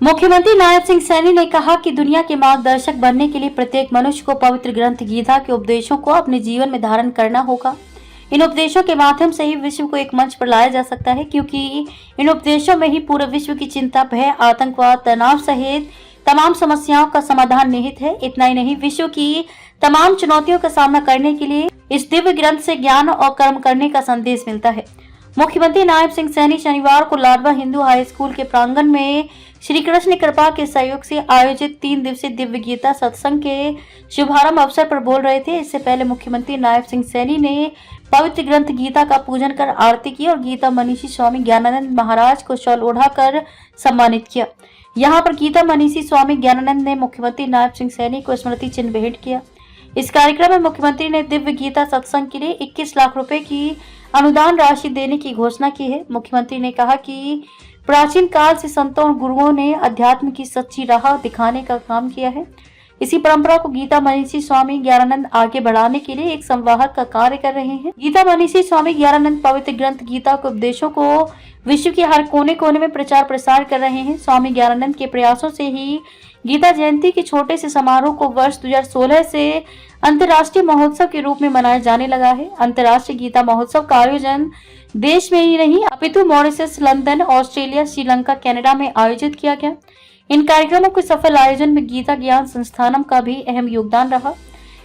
मुख्यमंत्री नायब सिंह सैनी ने कहा कि दुनिया के मार्गदर्शक बनने के लिए प्रत्येक मनुष्य को पवित्र ग्रंथ गीता के उपदेशों को अपने जीवन में धारण करना होगा। इन उपदेशों के माध्यम से ही विश्व को एक मंच पर लाया जा सकता है, क्योंकि इन उपदेशों में ही पूरे विश्व की चिंता, भय, आतंकवाद, तनाव सहित तमाम समस्याओं का समाधान निहित है। इतना ही नहीं, विश्व की तमाम चुनौतियों का सामना करने के लिए इस दिव्य ग्रंथ से ज्ञान और कर्म करने का संदेश मिलता है। मुख्यमंत्री नायब सिंह सैनी शनिवार को लाडवा हिंदू हाई स्कूल के प्रांगण में श्री कृष्ण कृपा के सहयोग से आयोजित 3 दिवसीय दिव्य गीता सत्संग के शुभारंभ अवसर पर बोल रहे थे। इससे पहले मुख्यमंत्री नायब सिंह सैनी ने पवित्र ग्रंथ गीता का पूजन कर आरती की और गीता मनीषी स्वामी ज्ञानानंद महाराज को शॉल ओढ़ाकर सम्मानित किया। यहाँ पर गीता मनीषी स्वामी ज्ञानानंद ने मुख्यमंत्री नायब सिंह सैनी को स्मृति चिन्ह भेंट किया। इस कार्यक्रम में मुख्यमंत्री ने दिव्य गीता सत्संग के लिए 21 लाख रुपए की अनुदान राशि देने की घोषणा की है। मुख्यमंत्री ने कहा कि प्राचीन काल से संतों और गुरुओं ने अध्यात्म की सच्ची राह दिखाने का काम किया है। इसी परंपरा को गीता मनीषी स्वामी ज्ञानानंद आगे बढ़ाने के लिए एक संवाहक का कार्य कर रहे हैं। गीता मनीषी स्वामी ज्ञानानंद पवित्र ग्रंथ गीता के उपदेशों को विश्व के हर कोने कोने में प्रचार प्रसार कर रहे हैं। स्वामी ज्ञानानंद के प्रयासों से ही गीता जयंती के छोटे से समारोह को वर्ष 2016 से अंतर्राष्ट्रीय महोत्सव के रूप में मनाया जाने लगा है। अंतर्राष्ट्रीय गीता महोत्सव का आयोजन देश में ही नहीं अपितु Mauritius, London, Australia, Sri Lanka, Canada में आयोजित किया गया। इन कार्यक्रमों के सफल आयोजन में गीता ज्ञान संस्थानम का भी अहम योगदान रहा।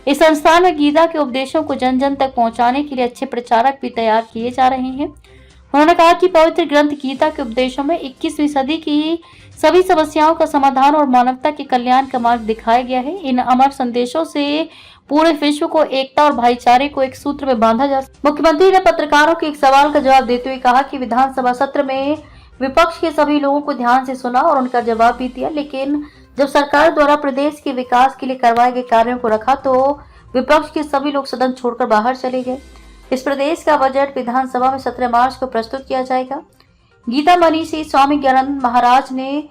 इस संस्थान में गीता के उपदेशों को जन जन तक पहुंचाने के लिए अच्छे प्रचारक भी तैयार किए जा रहे हैं। उन्होंने कहा कि पवित्र ग्रंथ गीता के उपदेशों में 21वीं सदी की सभी समस्याओं का समाधान और मानवता के कल्याण का मार्ग दिखाया गया है। इन अमर संदेशों से पूरे विश्व को एकता और भाईचारे को एक सूत्र में बांधा जा सकता। मुख्यमंत्री ने पत्रकारों के एक सवाल का जवाब देते हुए कहा कि विधानसभा सत्र में विपक्ष के सभी लोगों को ध्यान से सुना और उनका जवाब भी दिया, लेकिन जब सरकार द्वारा प्रदेश के विकास के लिए करवाए गए कार्यों को रखा तो विपक्ष के सभी लोग सदन छोड़कर बाहर चले गए। इस प्रदेश का बजट विधानसभा में 17 मार्च को प्रस्तुत किया जाएगा। गीता मनीषी स्वामी ज्ञानानंद महाराज ने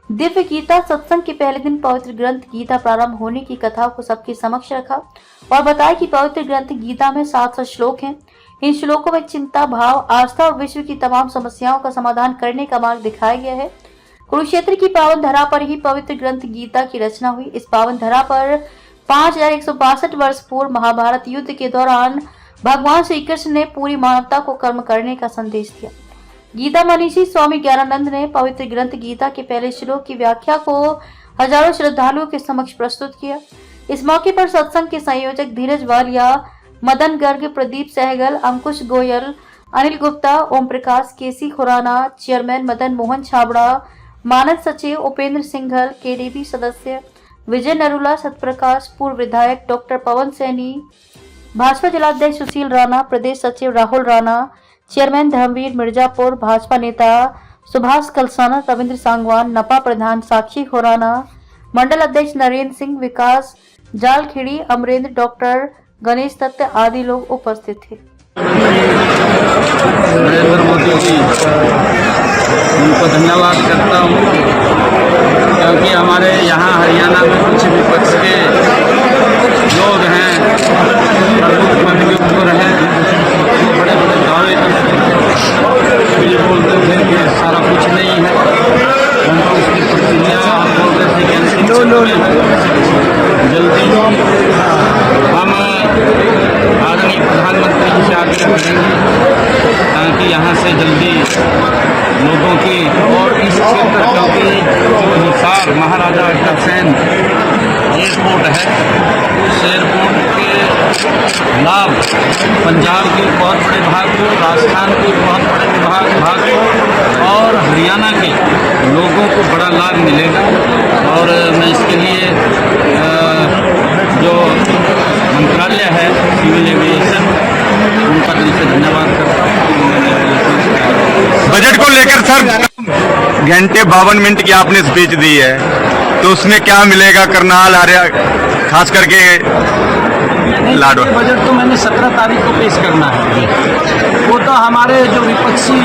दिव्य गीता सत्संग के पहले दिन पवित्र ग्रंथ गीता प्रारंभ होने की कथा को सबके समक्ष रखा और बताया कि पवित्र ग्रंथ गीता में 700 श्लोक हैं। इन श्लोकों में चिंता, भाव, आस्था और विश्व की तमाम समस्याओं का समाधान करने का मार्ग दिखाया गया है। कुरुक्षेत्र की पावन धरा पर ही पवित्र ग्रंथ गीता की रचना हुई। इस पावन धरा पर 5162 वर्ष पूर्व महाभारत युद्ध के दौरान भगवान श्री कृष्ण ने पूरी मानवता को कर्म करने का संदेश दिया। गीता मनीषी स्वामी ज्ञानानंद ने पवित्र ग्रंथ गीता के पहले श्लोक की व्याख्या को हजारों श्रद्धालुओं के समक्ष प्रस्तुत किया। इस मौके पर सत्संग के संयोजक धीरज वालिया, मदन गर्ग, प्रदीप सहगल, अंकुश गोयल, अनिल गुप्ता, ओम प्रकाश, केसी खुराना, चेयरमैन मदन मोहन छाबड़ा, मानद सचिव उपेंद्र सिंघल, केडीबी सदस्य विजय नरूला, सतप्रकाश, पूर्व विधायक डॉक्टर पवन सैनी, भाजपा जिलाध्यक्ष सुशील राणा, प्रदेश सचिव राहुल राणा, चेयरमैन धर्मवीर मिर्जापुर, भाजपा नेता सुभाष कलसाना, रविंद्र सांगवान, नपा प्रधान साक्षी खुराना, मंडल अध्यक्ष नरेंद्र सिंह, विकास जालखेड़ी, अमरेंद्र, डॉक्टर गणेश दत्त आदि लोग उपस्थित थे। नरेंद्र मोदी जी उनको धन्यवाद करता हूँ, क्योंकि हमारे यहाँ हरियाणा में कुछ विपक्ष के लोग हैं, प्रमुख पदवियों पर हैं, बड़े बड़े दावे करते हैं, ये बोलते थे कि सारा कुछ नहीं है, उनको उसकी प्रक्रिया बोलते थे कि जल्दी हम आदरणीय प्रधानमंत्री जी से आग्रह करेंगे ताकि यहाँ से जल्दी लोगों की और इस क्षेत्र क्योंकि अनुसार महाराजा अग्रसेन एयरपोर्ट है, उस एयरपोर्ट के लाभ पंजाब के बहुत बड़े भाग को, राजस्थान के बहुत बड़े भाग को और हरियाणा के लोगों को बड़ा लाभ मिलेगा। और मैं इसके लिए जो मंत्रालय है सिविल एविएशन, उनका दिल से धन्यवाद करता हूँ। बजट को लेकर सर घंटे 52 मिनट की आपने स्पीच दी है, तो उसमें क्या मिलेगा करनाल खास करके लाडवा? बजट तो मैंने 17 तारीख को पेश करना है, वो तो हमारे जो विपक्षी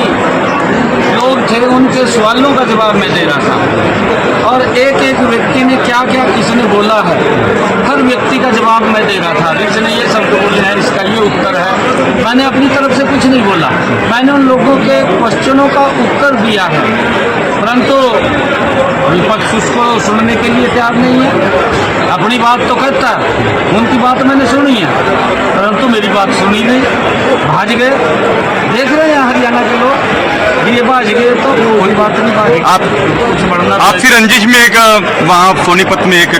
लोग थे उनके सवालों का जवाब मैं दे रहा था और एक एक व्यक्ति ने क्या क्या किसने बोला है, हर व्यक्ति का जवाब मैं दे रहा था। इसने ये शब्द बोले हैं, इसका ये उत्तर है। मैंने अपनी तरफ से कुछ नहीं बोला, मैंने उन लोगों के क्वेश्चनों का उत्तर दिया है, परंतु विपक्ष उसको सुनने के लिए तैयार नहीं है। अपनी बात तो कहता है, उनकी बात मैंने सुनी है, परंतु मेरी बात सुनी नहीं, भाज गए। देख रहे हैं हरियाणा के लोग, ये भाज गए तो कोई बात नहीं। आप कुछ बढ़ना आपसी रंजिश में एक वहाँ सोनीपत में एक